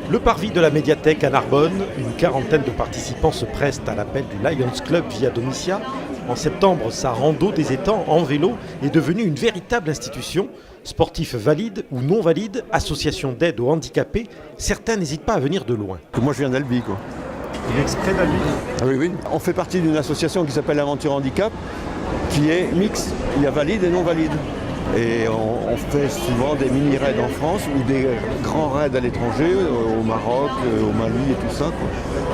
Le parvis de la médiathèque à Narbonne, une quarantaine de participants se pressent à l'appel du Lions Club Via Domitia. En septembre, sa rando des étangs en vélo est devenue une véritable institution. Sportifs valides ou non valides, associations d'aide aux handicapés, certains n'hésitent pas à venir de loin. Moi je viens d'Albi quoi. Il est exprès d'Albi. Ah oui. On fait partie d'une association qui s'appelle Aventure Handicap, qui est mixte. Il y a valides et non valides. Et on fait souvent des mini-raids en France ou des grands raids à l'étranger, au Maroc, au Mali et tout ça, quoi.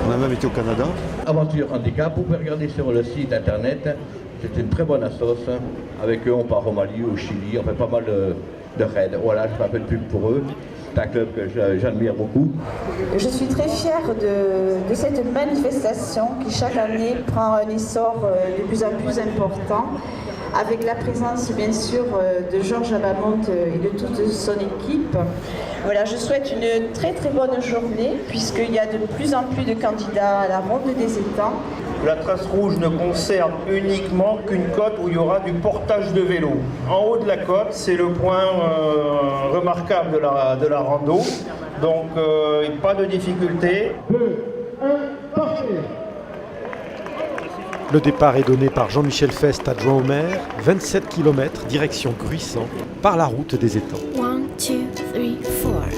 On a même été au Canada. Aventure Handicap, vous pouvez regarder sur le site internet. C'est une très bonne association. Avec eux, on part au Mali, au Chili, on fait pas mal de raids. Voilà, je fais un peu de pub pour eux. C'est un club que j'admire beaucoup. Je suis très fière de cette manifestation qui chaque année prend un essor de plus en plus important, avec la présence bien sûr de Georges Abamont et de toute son équipe. Voilà, je souhaite une très très bonne journée puisqu'il y a de plus en plus de candidats à la ronde des étangs. La trace rouge ne concerne uniquement qu'une côte où il y aura du portage de vélo. En haut de la côte, c'est le point remarquable de la rando. Donc, pas de difficulté. 2, 1, parti. Le départ est donné par Jean-Michel Fest, adjoint au maire, 27 km direction Gruissant, par la route des étangs. 1, 2, 3, 4.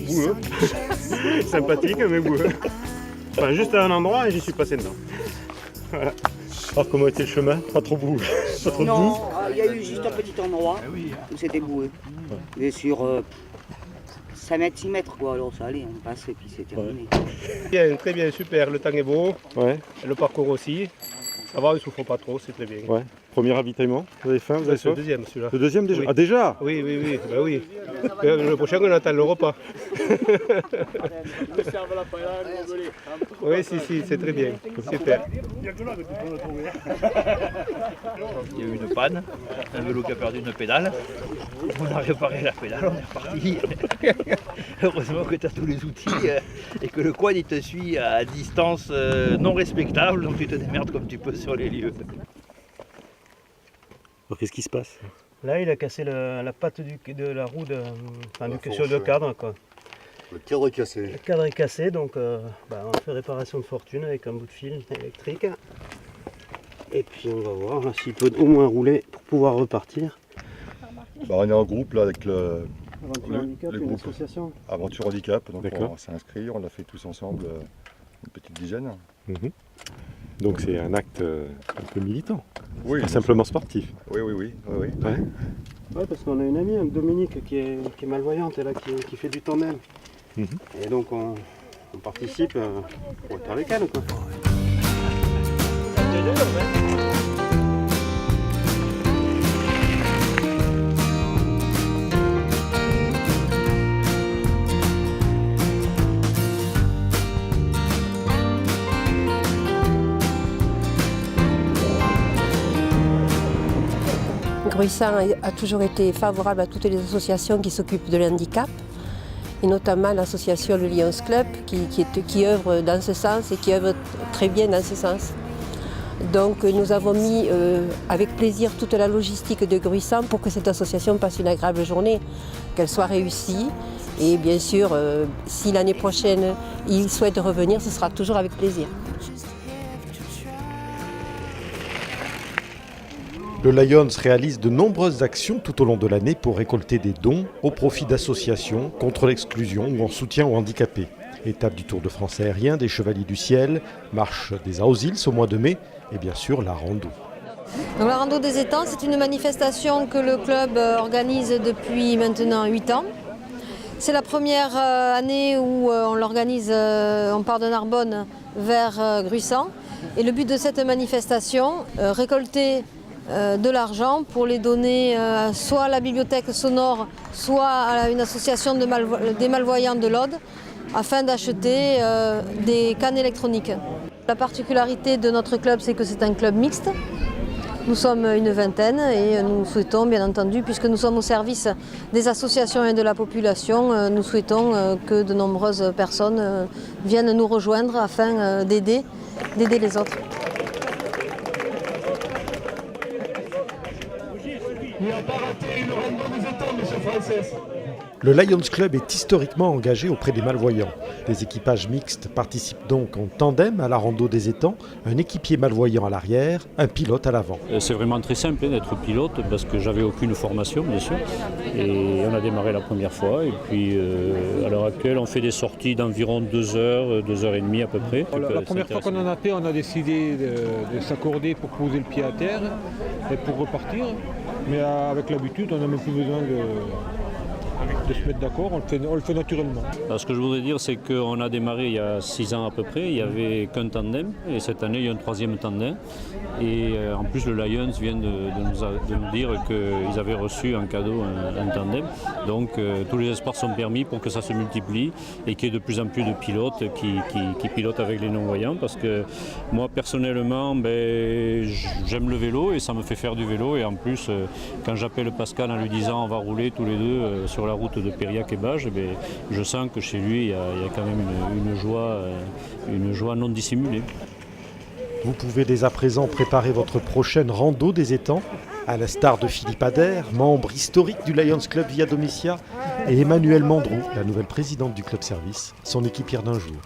Boueux. Sympathique mais boueux. Enfin, juste à un endroit et j'y suis passé dedans. Voilà. Alors comment était le chemin? Pas trop boueux? Pas trop Non, doux? il y a eu juste un petit endroit où c'était boueux. Mais sur 5 mètres, 6 mètres quoi, alors ça allait, on passe et puis c'est terminé. Bien, très bien, super, le temps est beau, Ouais, le parcours aussi. Ça va, il ne souffre pas trop, c'est très bien. ouais. Premier ravitaillement, vous avez faim, vous avez C'est le soif? deuxième celui-là. Le deuxième déjà? Oui. Ah déjà? Oui, bah oui. Le prochain on attend le repas. Oui, si, c'est très bien, super. Il y a eu une panne, un vélo qui a perdu une pédale. On a réparé la pédale, on est reparti. Heureusement que tu as tous les outils et que le quad il te suit à distance non respectable, donc tu te démerdes comme tu peux sur les lieux. Alors qu'est-ce qui se passe? Là, il a cassé la patte de la roue sur le cadre, quoi. Le cadre est cassé. Le cadre est cassé, donc on fait réparation de fortune avec un bout de fil électrique. Et puis on va voir là, s'il peut au moins rouler pour pouvoir repartir. On est en groupe là avec le Handicap, une groupe association. Aventure Handicap, donc D'accord. on s'est inscrit, on l'a fait tous ensemble, une petite dizaine. Mhm. Donc c'est un acte un peu militant, Oui, pas simplement sportif. Oui. Ouais. Ouais, parce qu'on a une amie, Dominique, qui est malvoyante et là, qui fait du tandem. Mhm. Et donc on participe pour être avec elle, quoi. Gruissant a toujours été favorable à toutes les associations qui s'occupent de l'handicap, et notamment l'association Le Lions Club qui œuvre dans ce sens et qui œuvre très bien dans ce sens. Donc nous avons mis avec plaisir toute la logistique de Gruissant pour que cette association passe une agréable journée, qu'elle soit réussie. Et bien sûr, si l'année prochaine il souhaite revenir, ce sera toujours avec plaisir. Le Lions réalise de nombreuses actions tout au long de l'année pour récolter des dons au profit d'associations contre l'exclusion ou en soutien aux handicapés. Étape du Tour de France aérien, des Chevaliers du Ciel, marche des Aosils au mois de mai et bien sûr la rando. Donc la rando des étangs, c'est une manifestation que le club organise depuis maintenant 8 ans. C'est la première année où on l'organise, on part de Narbonne vers Gruissant. Et le but de cette manifestation, récolter de l'argent pour les donner soit à la bibliothèque sonore, soit à une association des malvoyants de l'Aude, afin d'acheter des cannes électroniques. La particularité de notre club, c'est que c'est un club mixte. Nous sommes une vingtaine et nous souhaitons, bien entendu, puisque nous sommes au service des associations et de la population, nous souhaitons que de nombreuses personnes viennent nous rejoindre afin d'aider les autres. Il n'a pas raté une randonnée des étangs, M. Frances. Le Lions Club est historiquement engagé auprès des malvoyants. Des équipages mixtes participent donc en tandem à la rando des étangs, un équipier malvoyant à l'arrière, un pilote à l'avant. C'est vraiment très simple d'être pilote parce que j'avais aucune formation bien sûr et on a démarré la première fois et puis à l'heure actuelle on fait des sorties d'environ 2 heures, 2 heures et demie à peu près. La première fois qu'on en a fait, on a décidé de s'accorder pour poser le pied à terre et pour repartir, mais avec l'habitude on n'a même plus besoin de se mettre d'accord, on le fait naturellement. Alors, ce que je voudrais dire, c'est qu'on a démarré il y a 6 ans à peu près, il n'y avait qu'un tandem, et cette année il y a un 3e tandem. Et en plus le Lions vient de nous dire qu'ils avaient reçu en cadeau un tandem. Donc tous les espoirs sont permis pour que ça se multiplie et qu'il y ait de plus en plus de pilotes qui pilotent avec les non-voyants. Parce que moi personnellement, j'aime le vélo et ça me fait faire du vélo. Et en plus, quand j'appelle Pascal en lui disant on va rouler tous les deux sur la route de Périac et Bages, je sens que chez lui il y a quand même une joie non dissimulée. Vous pouvez dès à présent préparer votre prochaine rando des étangs, à l'instar de Philippe Adair, membre historique du Lions Club Via Domitia, et Emmanuelle Mandroux, la nouvelle présidente du club service, son équipière d'un jour.